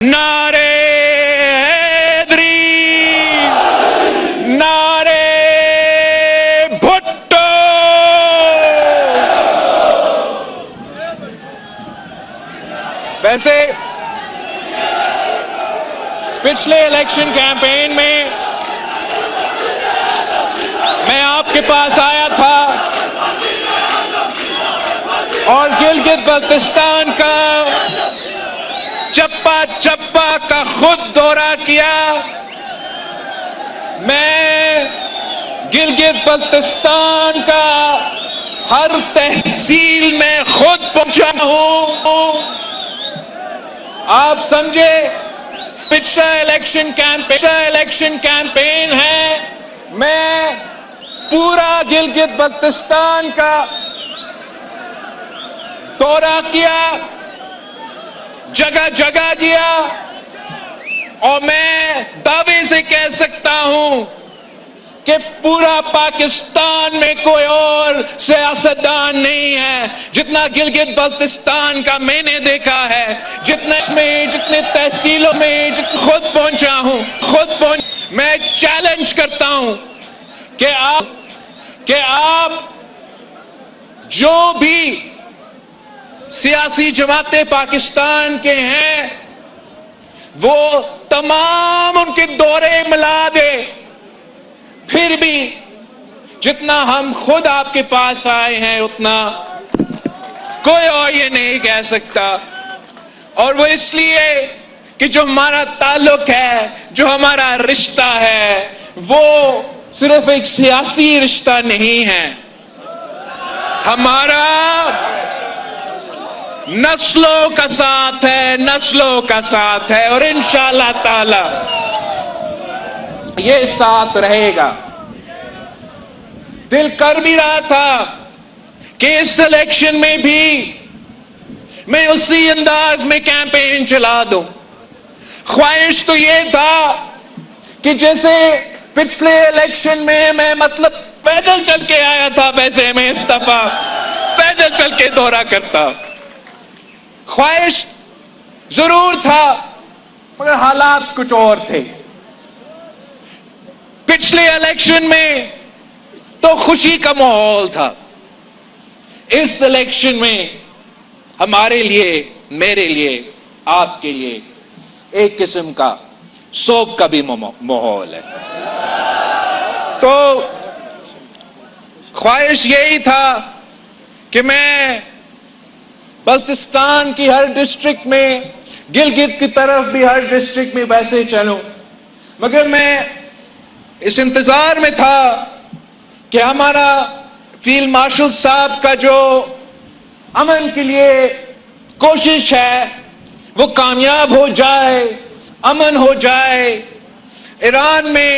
نعرے حیدری، نعرے بھٹو۔ ویسے پچھلے الیکشن کیمپین میں میں آپ کے پاس آیا تھا اور گلگت بلتستان کا چپا چپا کا خود دورہ کیا۔ میں گلگت بلتستان کا ہر تحصیل میں خود پہنچا ہوں۔ آپ سمجھے پچھلا الیکشن کیمپین ہے، میں پورا گلگت بلتستان کا دورہ کیا، جگہ جگہ گیا، اور میں دعوے سے کہہ سکتا ہوں کہ پورا پاکستان میں کوئی اور سیاستدان نہیں ہے جتنا گلگت بلتستان کا میں نے دیکھا ہے، جتنے تحصیلوں میں خود پہنچا ہوں، میں چیلنج کرتا ہوں کہ آپ جو بھی سیاسی جماعتیں پاکستان کے ہیں وہ تمام ان کے دورے ملا دے، پھر بھی جتنا ہم خود آپ کے پاس آئے ہیں اتنا کوئی اور یہ نہیں کہہ سکتا۔ اور وہ اس لیے کہ جو ہمارا تعلق ہے، جو ہمارا رشتہ ہے، وہ صرف ایک سیاسی رشتہ نہیں ہے، ہمارا نسلوں کا ساتھ ہے، اور انشاءاللہ تعالی یہ ساتھ رہے گا۔ دل کر بھی رہا تھا کہ اس الیکشن میں بھی میں اسی انداز میں کیمپین چلا دوں۔ خواہش تو یہ تھا کہ جیسے پچھلے الیکشن میں میں پیدل چل کے آیا تھا، ویسے میں اس دفعہ پیدل چل کے دورہ کرتا۔ خواہش ضرور تھا مگر حالات کچھ اور تھے۔ پچھلے الیکشن میں تو خوشی کا ماحول تھا، اس الیکشن میں ہمارے لیے، میرے لیے، آپ کے لیے ایک قسم کا سوگ کا بھی ماحول ہے۔ تو خواہش یہی تھا کہ میں بلتستان کی ہر ڈسٹرکٹ میں، گلگت کی طرف بھی ہر ڈسٹرکٹ میں ویسے چلوں، مگر میں اس انتظار میں تھا کہ ہمارا فیلڈ مارشل صاحب کا جو امن کے لیے کوشش ہے وہ کامیاب ہو جائے، امن ہو جائے۔ ایران میں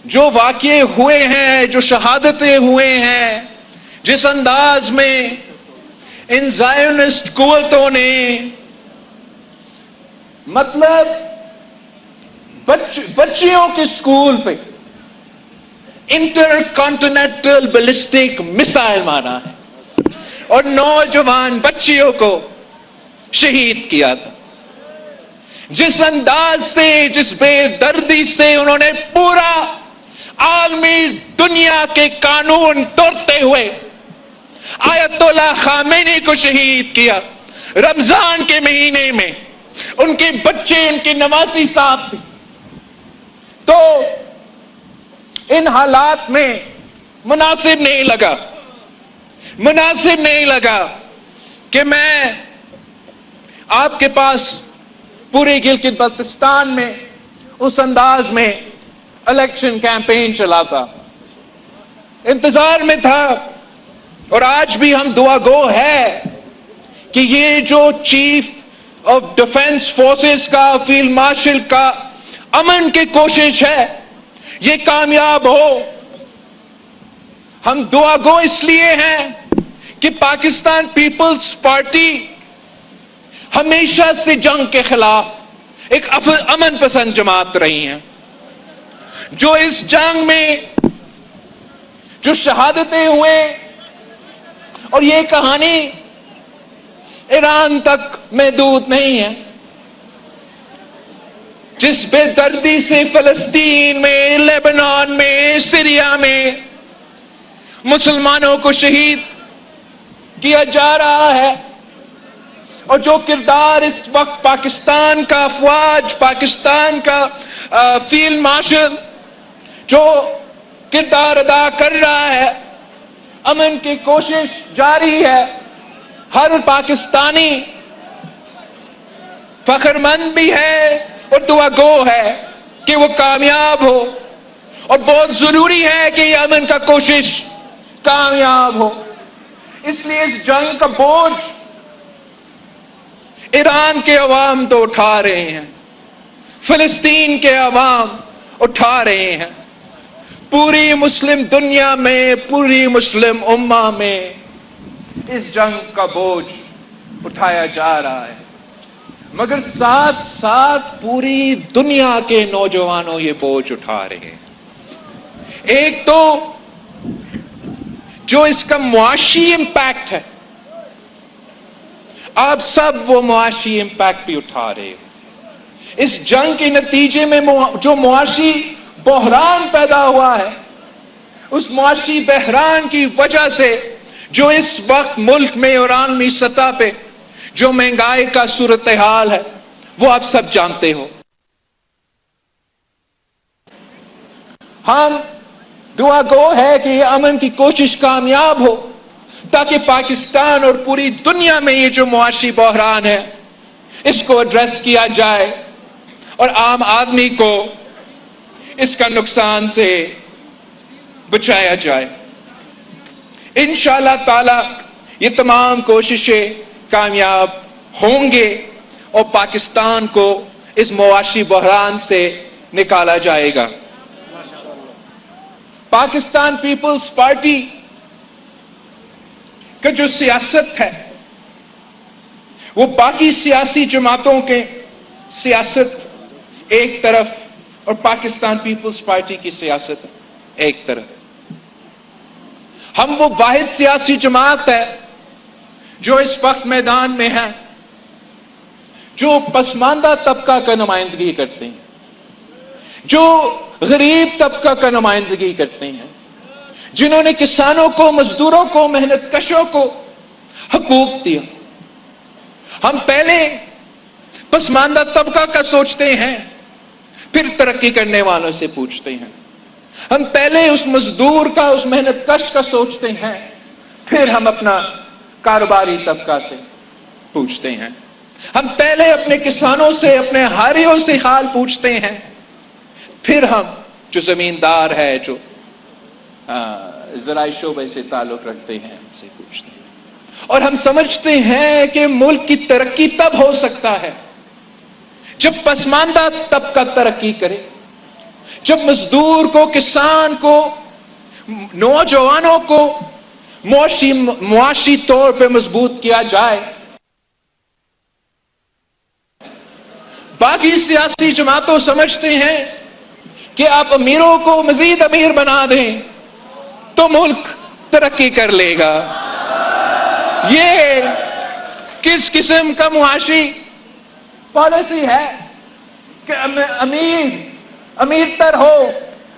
جو واقعے ہوئے ہیں، جو شہادتیں ہوئے ہیں، جس انداز میں ان زائونسٹ قوتوں نے بچیوں کے سکول پہ انٹر کانٹیننٹل بیلسٹک میسائل مارا ہے اور نوجوان بچیوں کو شہید کیا تھا، جس انداز سے، جس بے دردی سے انہوں نے پورا عالمی دنیا کے قانون توڑتے ہوئے آیت اللہ خامنئی کو شہید کیا، رمضان کے مہینے میں ان کے بچے، ان کے نواسی صاحب تھے۔ تو ان حالات میں مناسب نہیں لگا کہ میں آپ کے پاس پورے گلگت بلتستان میں اس انداز میں الیکشن کیمپین چلاتا۔ انتظار میں تھا، اور آج بھی ہم دعا گو ہے کہ یہ جو چیف آف ڈیفنس فورسز کا، فیلڈ مارشل کا امن کی کوشش ہے یہ کامیاب ہو۔ ہم دعا گو اس لیے ہیں کہ پاکستان پیپلز پارٹی ہمیشہ سے جنگ کے خلاف ایک امن پسند جماعت رہی ہیں، جو اس جنگ میں جو شہادتیں ہوئے، اور یہ کہانی ایران تک محدود نہیں ہے، جس بے دردی سے فلسطین میں، لیبنان میں، سیریا میں مسلمانوں کو شہید کیا جا رہا ہے، اور جو کردار اس وقت پاکستان کا افواج، پاکستان کا فیلڈ مارشل جو کردار ادا کر رہا ہے، امن کی کوشش جاری ہے، ہر پاکستانی فخر مند بھی ہے اور دعا گو ہے کہ وہ کامیاب ہو، اور بہت ضروری ہے کہ یہ امن کا کوشش کامیاب ہو۔ اس لیے اس جنگ کا بوجھ ایران کے عوام تو اٹھا رہے ہیں، فلسطین کے عوام اٹھا رہے ہیں، پوری مسلم دنیا میں، پوری مسلم امہ میں اس جنگ کا بوجھ اٹھایا جا رہا ہے، مگر ساتھ ساتھ پوری دنیا کے نوجوانوں یہ بوجھ اٹھا رہے ہیں۔ ایک تو جو اس کا معاشی امپیکٹ ہے، آپ سب وہ معاشی امپیکٹ بھی اٹھا رہے ہو۔ اس جنگ کے نتیجے میں جو معاشی بحران پیدا ہوا ہے، اس معاشی بحران کی وجہ سے جو اس وقت ملک میں اور عالمی سطح پہ جو مہنگائی کا صورتحال ہے، وہ آپ سب جانتے ہو۔ ہم دعا گو ہے کہ یہ امن کی کوشش کامیاب ہو، تاکہ پاکستان اور پوری دنیا میں یہ جو معاشی بحران ہے اس کو ایڈریس کیا جائے اور عام آدمی کو اس کا نقصان سے بچایا جائے۔ انشاءاللہ تعالی یہ تمام کوششیں کامیاب ہوں گے اور پاکستان کو اس معاشی بحران سے نکالا جائے گا۔ پاکستان پیپلز پارٹی کا جو سیاست ہے وہ باقی سیاسی جماعتوں کے سیاست ایک طرف اور پاکستان پیپلز پارٹی کی سیاست ایک طرف۔ ہم وہ واحد سیاسی جماعت ہے جو اس وقت میدان میں ہے، جو پسماندہ طبقہ کا نمائندگی کرتے ہیں، جو غریب طبقہ کا نمائندگی کرتے ہیں، جنہوں نے کسانوں کو، مزدوروں کو، محنت کشوں کو حقوق دیا۔ ہم پہلے پسماندہ طبقہ کا سوچتے ہیں، پھر ترقی کرنے والوں سے پوچھتے ہیں۔ ہم پہلے اس مزدور کا، اس محنت کش کا سوچتے ہیں، پھر ہم اپنا کاروباری طبقہ سے پوچھتے ہیں۔ ہم پہلے اپنے کسانوں سے، اپنے ہاریوں سے حال پوچھتے ہیں، پھر ہم جو زمیندار ہے، جو زرعی شعبے سے تعلق رکھتے ہیں، ان سے پوچھتے ہیں۔ اور ہم سمجھتے ہیں کہ ملک کی ترقی تب ہو سکتا ہے جب پسماندہ طبقہ ترقی کرے، جب مزدور کو، کسان کو، نوجوانوں کو معاشی طور پہ مضبوط کیا جائے۔ باقی سیاسی جماعتوں سمجھتے ہیں کہ آپ امیروں کو مزید امیر بنا دیں تو ملک ترقی کر لے گا۔ یہ کس قسم کا معاشی پالیسی ہے کہ امیر تر ہو،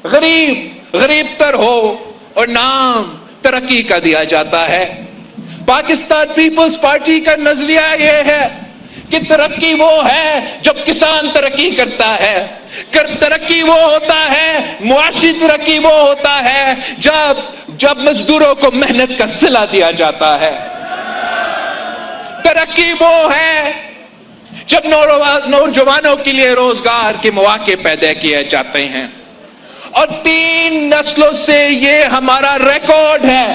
غریب تر ہو، اور نام ترقی کا دیا جاتا ہے۔ پاکستان پیپلز پارٹی کا نظریہ یہ ہے کہ ترقی وہ ہے جب کسان ترقی کرتا ہے، ترقی وہ ہوتا ہے، معاشی ترقی وہ ہوتا ہے جب مزدوروں کو محنت کا صلہ دیا جاتا ہے۔ ترقی وہ ہے جب نوجوانوں کے لیے روزگار کے مواقع پیدا کیے جاتے ہیں۔ اور 3 نسلوں سے یہ ہمارا ریکارڈ ہے۔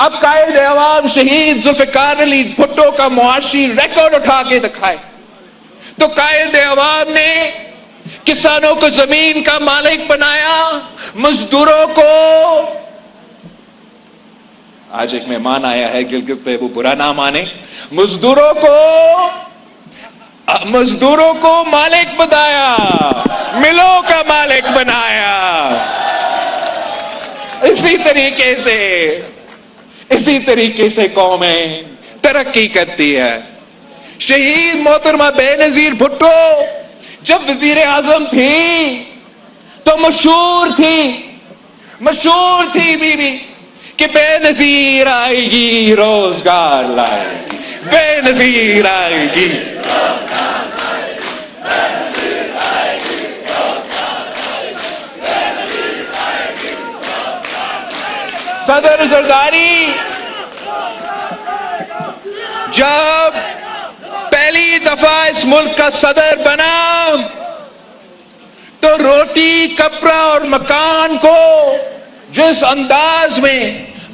اب قائد عوام شہید ذوالفقار علی بھٹو کا معاشی ریکارڈ اٹھا کے دکھائے تو قائد عوام نے کسانوں کو زمین کا مالک بنایا، مزدوروں کو، آج ایک مہمان آیا ہے گلگت پہ، وہ برا نہ مانے، مزدوروں کو مالک بنایا، ملوں کا مالک بنایا۔ اسی طریقے سے قومیں ترقی کرتی ہے۔ شہید محترمہ بے نظیر بھٹو جب وزیر اعظم تھی تو مشہور تھی بی بی کہ بے نظیر آئے گی روزگار لائے گی، بے نظیر آئے گی۔ صدر زرداری جب پہلی دفعہ اس ملک کا صدر بنا تو روٹی، کپڑا اور مکان کو جس انداز میں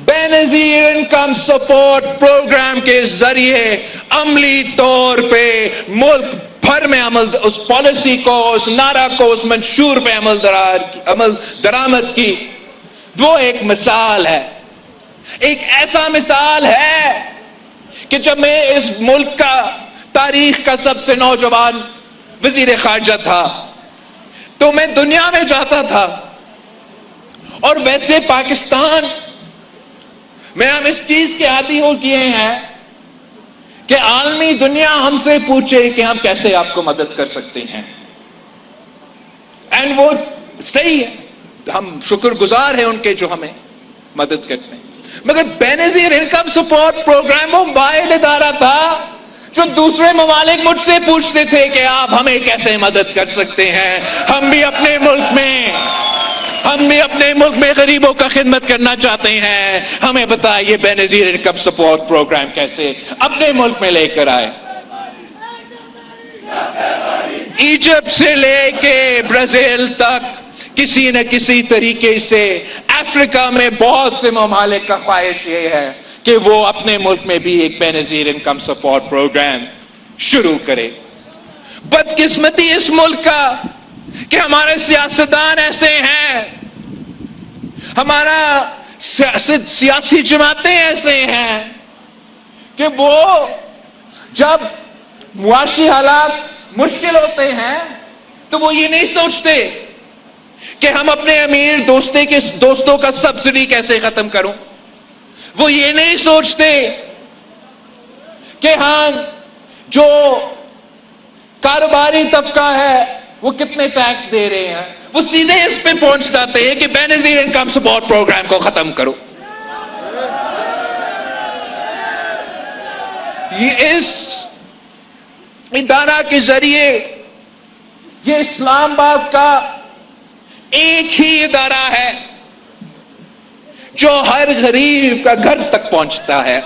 بے نظیر انکم سپورٹ پروگرام کے ذریعے عملی طور پہ ملک بھر میں اس پالیسی کو، اس نعرہ کو، اس منشور پہ عمل درآمد کی، وہ ایک مثال ہے، ایک ایسا مثال ہے کہ جب میں اس ملک کا تاریخ کا سب سے نوجوان وزیر خارجہ تھا تو میں دنیا میں جاتا تھا، اور ویسے پاکستان میں ہم اس چیز کے عادی ہو گئے ہیں کہ عالمی دنیا ہم سے پوچھے کہ ہم کیسے آپ کو مدد کر سکتے ہیں، اینڈ وہ صحیح ہے، ہم شکر گزار ہیں ان کے جو ہمیں مدد کرتے ہیں، مگر بے نظیر انکم سپورٹ پروگرام وہ واحد ادارہ تھا جو دوسرے ممالک مجھ سے پوچھتے تھے کہ آپ ہمیں کیسے مدد کر سکتے ہیں، ہم بھی اپنے ملک میں غریبوں کا خدمت کرنا چاہتے ہیں، ہمیں بتائیے بے نظیر انکم سپورٹ پروگرام کیسے اپنے ملک میں لے کر آئے۔ ایجپٹ سے لے کے برازیل تک کسی نہ کسی طریقے سے افریقہ میں بہت سے ممالک کا خواہش یہ ہے کہ وہ اپنے ملک میں بھی ایک بے نظیر انکم سپورٹ پروگرام شروع کرے۔ بدقسمتی اس ملک کا کہ ہمارے سیاستدان ایسے ہیں، ہمارا سیاسی جماعتیں ایسے ہیں کہ وہ جب معاشی حالات مشکل ہوتے ہیں تو وہ یہ نہیں سوچتے کہ ہم اپنے امیر دوستوں کا سبسڈی کیسے ختم کروں، وہ یہ نہیں سوچتے کہ ہاں جو کاروباری طبقہ ہے وہ کتنے ٹیکس دے رہے ہیں، وہ سیدھے اس پہ پہنچ جاتے ہیں کہ بے نظیر انکم سپورٹ پروگرام کو ختم کرو۔ یہ اس ادارہ کے ذریعے یہ اسلام آباد کا ایک ہی ادارہ ہے جو ہر غریب کا گھر تک پہنچتا ہے۔